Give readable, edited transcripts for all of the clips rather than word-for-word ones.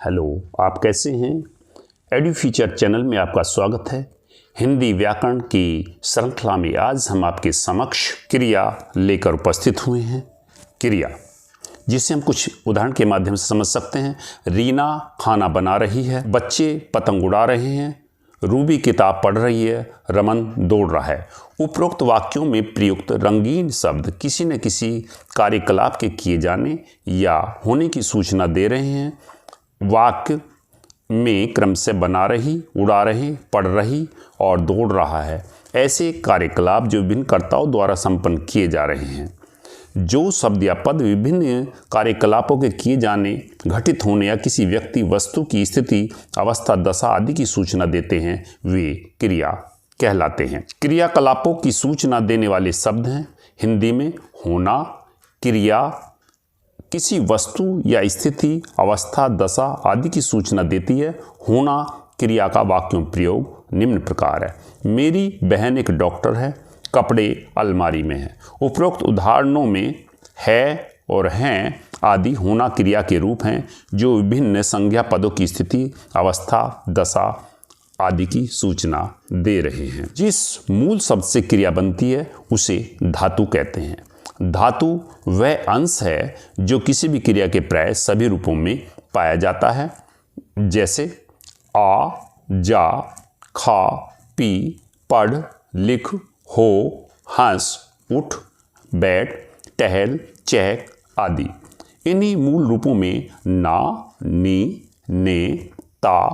Hello, आप कैसे हैं? एडू फीचर चैनल में आपका स्वागत है। हिंदी व्याकरण की श्रृंखला में आज हम आपके समक्ष क्रिया लेकर उपस्थित हुए हैं। क्रिया जिसे हम कुछ उदाहरण के माध्यम से समझ सकते हैं। रीना खाना बना रही है, बच्चे पतंग उड़ा रहे हैं, रूबी किताब पढ़ रही है, रमन दौड़ रहा है। उपरोक्त वाक्यों में प्रयुक्त रंगीन शब्द किसी न किसी कार्यकलाप के किए जाने या होने की सूचना दे रहे हैं। वाक्य में क्रम से बना रही, उड़ा रही, पढ़ रही और दौड़ रहा है ऐसे कार्यकलाप जो विभिन्न कर्ताओं द्वारा संपन्न किए जा रहे हैं। जो शब्द या पद विभिन्न कार्यकलापों के किए जाने, घटित होने या किसी व्यक्ति वस्तु की स्थिति, अवस्था, दशा आदि की सूचना देते हैं वे क्रिया कहलाते हैं। क्रियाकलापों की सूचना देने वाले शब्द हैं हिंदी में होना। क्रिया किसी वस्तु या स्थिति, अवस्था, दशा आदि की सूचना देती है। होना क्रिया का वाक्यों प्रयोग निम्न प्रकार है। मेरी बहन एक डॉक्टर है, कपड़े अलमारी में हैं। उपरोक्त उदाहरणों में है और हैं आदि होना क्रिया के रूप हैं जो विभिन्न संज्ञा पदों की स्थिति, अवस्था, दशा आदि की सूचना दे रहे हैं। जिस मूल शब्द से क्रिया बनती है उसे धातु कहते हैं। धातु वह अंश है जो किसी भी क्रिया के प्राय सभी रूपों में पाया जाता है, जैसे आ, जा, खा, पी, पढ़, लिख, हो, हंस, उठ, बैठ, टहल, चहक आदि। इन्हीं मूल रूपों में ना, नी, ने, ता,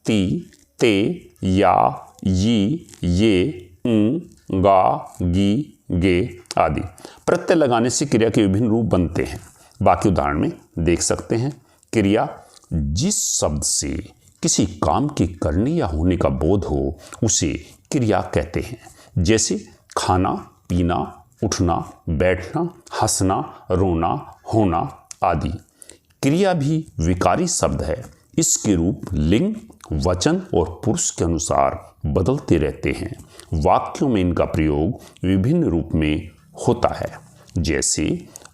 ती, ते, या, यी, ये, गा, गी, गे आदि प्रत्यय लगाने से क्रिया के विभिन्न रूप बनते हैं। बाकी उदाहरण में देख सकते हैं। क्रिया जिस शब्द से किसी काम के करने या होने का बोध हो उसे क्रिया कहते हैं, जैसे खाना, पीना, उठना, बैठना, हंसना, रोना, होना आदि। क्रिया भी विकारी शब्द है। इसके रूप लिंग, वचन और पुरुष के अनुसार बदलते रहते हैं। वाक्यों में इनका प्रयोग विभिन्न रूप में होता है, जैसे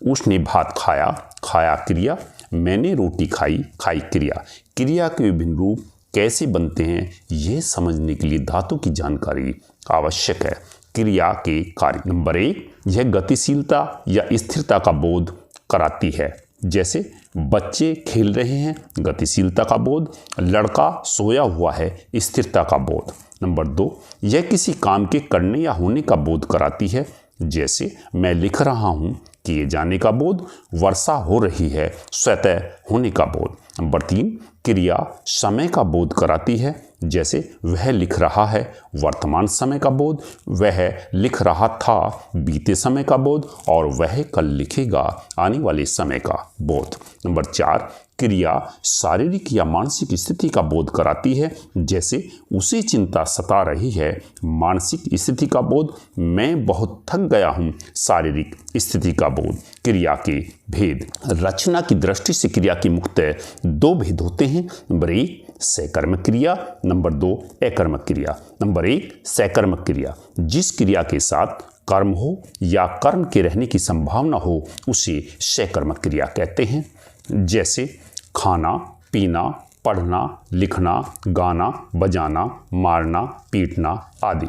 उसने भात खाया, खाया क्रिया, मैंने रोटी खाई, खाई क्रिया। क्रिया के विभिन्न रूप कैसे बनते हैं यह समझने के लिए धातु की जानकारी आवश्यक है। क्रिया के कार्य नंबर 1, यह गतिशीलता या स्थिरता का बोध कराती है, जैसे बच्चे खेल रहे हैं, गतिशीलता का बोध। लड़का सोया हुआ है, स्थिरता का बोध। नंबर 2, यह किसी काम के करने या होने का बोध कराती है, जैसे मैं लिख रहा हूं, किए जाने का बोध। वर्षा हो रही है, स्वतः होने का बोध। नंबर 3, क्रिया समय का बोध कराती है, जैसे वह लिख रहा है, वर्तमान समय का बोध। वह लिख रहा था, बीते समय का बोध। और वह कल लिखेगा, आने वाले समय का बोध। नंबर 4, क्रिया शारीरिक या मानसिक स्थिति का बोध कराती है, जैसे उसे चिंता सता रही है, मानसिक स्थिति का बोध। मैं बहुत थक गया हूँ, शारीरिक स्थिति का बोध। क्रिया के भेद। रचना की दृष्टि से क्रिया की मुख्यतः 2 भेद होते हैं। नंबर 1, सकर्मक क्रिया। नंबर 2, अकर्मक क्रिया। नंबर 1, सकर्मक क्रिया जिस क्रिया के साथ कर्म हो या कर्म के रहने की संभावना हो उसे सकर्मक क्रिया कहते हैं, जैसे खाना, पीना, पढ़ना, लिखना, गाना, बजाना, मारना, पीटना आदि।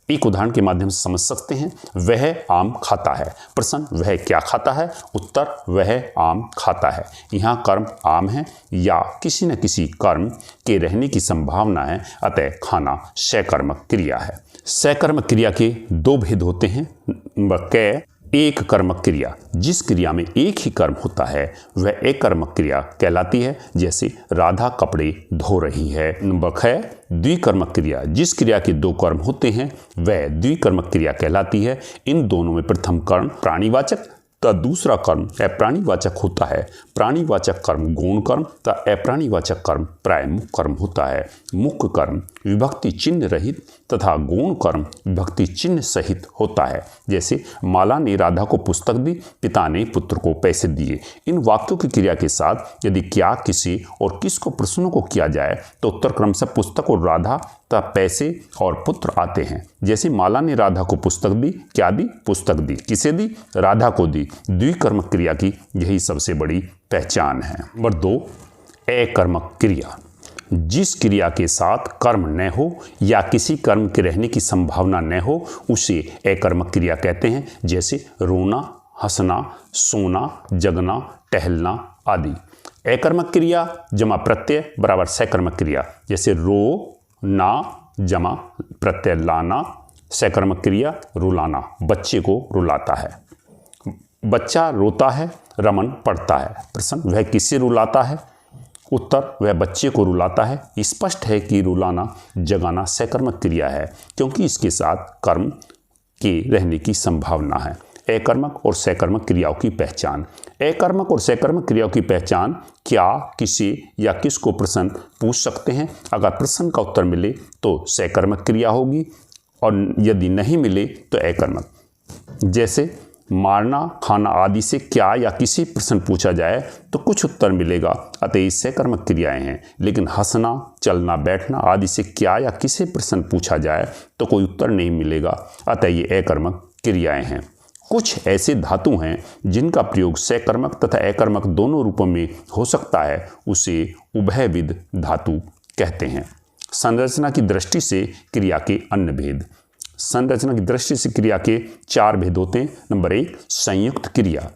एक उदाहरण के माध्यम से समझ सकते हैं। वह आम खाता है। प्रश्न, वह क्या खाता है? उत्तर, वह आम खाता है। यहाँ कर्म आम है या किसी न किसी कर्म के रहने की संभावना है, अतः खाना सकर्मक क्रिया है। सकर्मक क्रिया के 2 भेद होते हैं। नंबर क, एक कर्मक क्रिया जिस क्रिया में एक ही कर्म होता है वह एक कर्मक क्रिया कहलाती है, जैसे राधा कपड़े धो रही है। नंबर ख, द्विकर्मक क्रिया जिस क्रिया के 2 कर्म होते हैं वह द्विकर्मक क्रिया कहलाती है। इन दोनों में प्रथम कर्म प्राणीवाचक तथा दूसरा कर्म अप्राणीवाचक होता है। प्राणीवाचक कर्म गौण कर्म तथा अप्राणीवाचक कर्म प्राय मुख्य कर्म होता है। मुख्य कर्म विभक्ति चिन्ह रहित तथा गौण कर्म विभक्ति चिन्ह सहित होता है, जैसे माला ने राधा को पुस्तक दी, पिता ने पुत्र को पैसे दिए। इन वाक्यों की क्रिया के साथ यदि क्या, किसे और किसको प्रश्नों को किया जाए तो उत्तर क्रम से पुस्तक और राधा तथा पैसे और पुत्र आते हैं, जैसे माला ने राधा को पुस्तक दी, क्या दी? पुस्तक दी। किसे दी? राधा को दी। द्विकर्मक क्रिया की यही सबसे बड़ी पहचान है। नंबर 2, अकर्मक क्रिया, जिस क्रिया के साथ कर्म न हो या किसी कर्म के रहने की संभावना न हो उसे अकर्मक क्रिया कहते हैं। जैसे रोना, हंसना, सोना, जगना, टहलना आदि। अकर्मक क्रिया जमा प्रत्यय बराबर सकर्मक क्रिया। जैसे रो ना जमा प्रत्यय लाना, सकर्मक क्रिया रुलाना, बच्चे को रुलाता है। बच्चा रोता है, रमन पढ़ता है। प्रश्न, वह किसे रुलाता है? उत्तर, वह बच्चे को रुलाता है। स्पष्ट है कि रुलाना, जगाना सकर्मक क्रिया है क्योंकि इसके साथ कर्म के रहने की संभावना है। अकर्मक और सकर्मक क्रियाओं की पहचान। अकर्मक और सकर्मक क्रियाओं की पहचान क्या, किसे या किसको प्रश्न पूछ सकते हैं। अगर प्रश्न का उत्तर मिले तो सकर्मक क्रिया होगी और यदि नहीं मिले तो अकर्मक। जैसे मारना, खाना आदि से क्या या किसी प्रश्न पूछा जाए तो कुछ उत्तर मिलेगा, अतः ये सकर्मक क्रियाएं हैं। लेकिन हंसना, चलना, बैठना आदि से क्या या किसी प्रश्न पूछा जाए तो कोई उत्तर नहीं मिलेगा, अतः ये अकर्मक क्रियाएं हैं। कुछ ऐसे धातु हैं जिनका प्रयोग सकर्मक तथा अकर्मक दोनों रूपों में हो सकता है, उसे उभयविध धातु कहते हैं। संरचना की दृष्टि से क्रिया के अन्य भेद। संरचना की दृष्टि से क्रिया के 4 भेद होते हैं। नंबर 1, संयुक्त क्रिया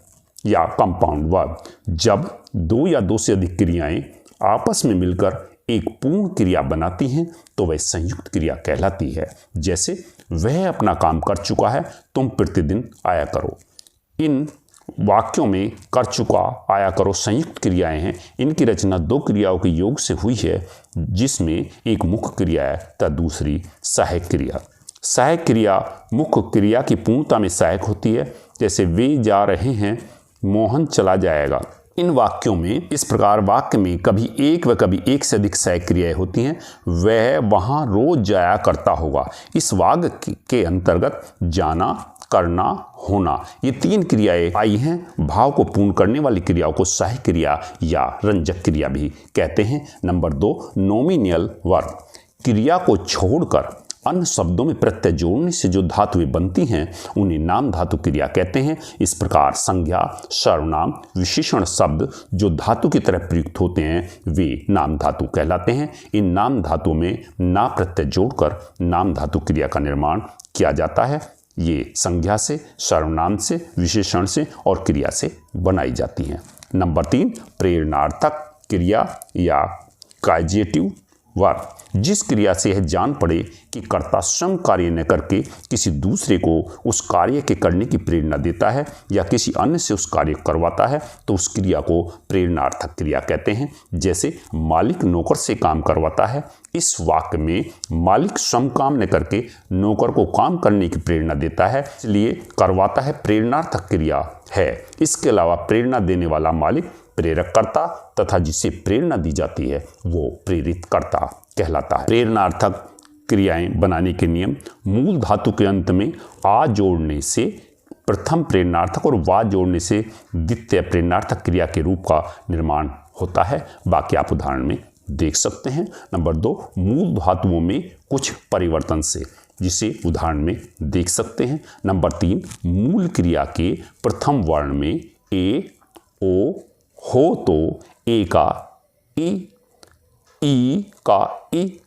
या कंपाउंड वर्ब। जब 2 या 2 से अधिक क्रियाएं आपस में मिलकर एक पूर्ण क्रिया बनाती हैं तो वह संयुक्त क्रिया कहलाती है। जैसे वह अपना काम कर चुका है, तुम प्रतिदिन आया करो। इन वाक्यों में कर चुका, आया करो संयुक्त क्रियाएं हैं। इनकी रचना 2 क्रियाओं के योग से हुई है जिसमें एक मुख्य क्रिया है तथा दूसरी सहायक क्रिया। सहायक क्रिया मुख्य क्रिया की पूर्णता में सहायक होती है। जैसे वे जा रहे हैं, मोहन चला जाएगा। इन वाक्यों में इस प्रकार वाक्य में कभी एक व कभी एक से अधिक सहायक क्रियाएं होती हैं। वह वहाँ रोज जाया करता होगा। इस वाक्य के अंतर्गत जाना, करना, होना ये 3 क्रियाएं आई हैं। भाव को पूर्ण करने वाली क्रियाओं को सहायक क्रिया या रंजक क्रिया भी कहते हैं। Number 2, nominal verb. क्रिया को छोड़कर अन्य शब्दों में प्रत्यय जोड़ने से जो धातुएं बनती हैं उन्हें नाम धातु क्रिया कहते हैं। इस प्रकार संज्ञा, सर्वनाम, विशेषण शब्द जो धातु की तरह प्रयुक्त होते हैं वे नाम धातु कहलाते हैं। इन नाम धातुओं में ना प्रत्यय जोड़कर नाम धातु क्रिया का निर्माण किया जाता है। ये संज्ञा से, सर्वनाम से, विशेषण से और क्रिया से बनाई जाती हैं। नंबर 3, प्रेरणार्थक क्रिया या काजेटिव वर्ब। जिस क्रिया से यह जान पड़े कि कर्ता स्वयं कार्य न करके किसी दूसरे को उस कार्य के करने की प्रेरणा देता है या किसी अन्य से उस कार्य करवाता है तो उस क्रिया को प्रेरणार्थक क्रिया कहते हैं। जैसे मालिक नौकर से काम करवाता है। इस वाक्य में मालिक स्वयं काम न करके नौकर को काम करने की प्रेरणा देता है, इसलिए करवाता है प्रेरणार्थक क्रिया है। इसके अलावा प्रेरणा देने वाला मालिक प्रेरक कर्ता तथा जिसे प्रेरणा दी जाती है वो प्रेरित कर्ता कहलाता है। प्रेरणार्थक क्रियाएं बनाने के नियम। मूल धातु के अंत में आ जोड़ने से प्रथम प्रेरणार्थक और वा जोड़ने से द्वितीय प्रेरणार्थक क्रिया के रूप का निर्माण होता है। बाकी आप उदाहरण में देख सकते हैं। नंबर 2, मूल धातुओं में कुछ परिवर्तन से, जिसे उदाहरण में देख सकते हैं। नंबर 3, मूल क्रिया के प्रथम वर्ण में ए, ओ हो तो ए का ई का ई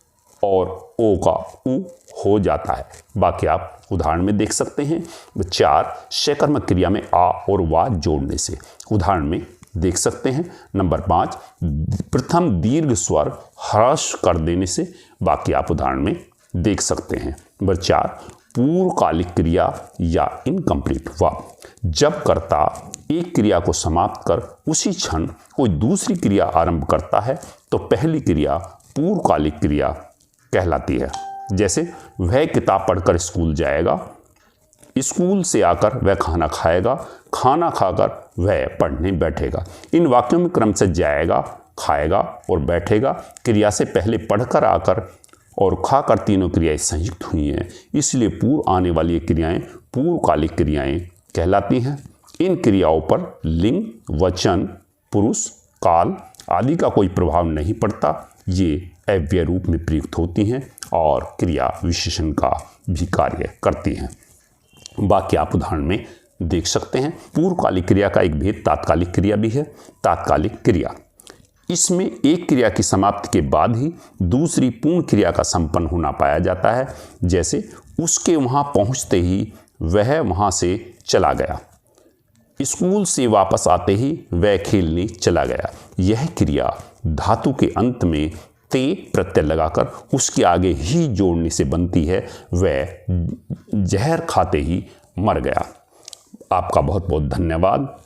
और ओ का उ हो जाता है। बाकी आप उदाहरण में देख सकते हैं। 4, सकर्मक क्रिया में आ और वा जोड़ने से, उदाहरण में देख सकते हैं। नंबर 5, प्रथम दीर्घ स्वर ह्रस्व कर देने से, बाकी आप उदाहरण में देख सकते हैं। नंबर 4, पूर्वकालिक क्रिया या इनकम्प्लीट वर्ब। जब कर्ता एक क्रिया को समाप्त कर उसी क्षण कोई दूसरी क्रिया आरंभ करता है तो पहली क्रिया पूर्वकालिक क्रिया कहलाती है। जैसे वह किताब पढ़कर स्कूल जाएगा, स्कूल से आकर वह खाना खाएगा, खाना खाकर वह पढ़ने बैठेगा। इन वाक्यों में क्रमशः जाएगा, खाएगा और बैठेगा क्रिया से पहले पढ़कर आकर और खाकर तीनों क्रियाएं संयुक्त हुई हैं, इसलिए पूर्व आने वाली क्रियाएं पूर्वकालिक क्रियाएं कहलाती हैं। इन क्रियाओं पर लिंग, वचन, पुरुष, काल आदि का कोई प्रभाव नहीं पड़ता। ये अव्यय रूप में प्रयुक्त होती हैं और क्रिया विशेषण का भी कार्य करती हैं। बाकी आप उदाहरण में देख सकते हैं। पूर्वकालिक क्रिया का एक भेद तात्कालिक क्रिया भी है। तात्कालिक क्रिया इसमें एक क्रिया की समाप्ति के बाद ही दूसरी पूर्ण क्रिया का संपन्न होना पाया जाता है। जैसे उसके वहाँ पहुँचते ही वह वहाँ से चला गया, स्कूल से वापस आते ही वह खेलने चला गया। यह क्रिया धातु के अंत में ते प्रत्यय लगाकर उसके आगे ही जोड़ने से बनती है। वह जहर खाते ही मर गया। आपका बहुत बहुत धन्यवाद।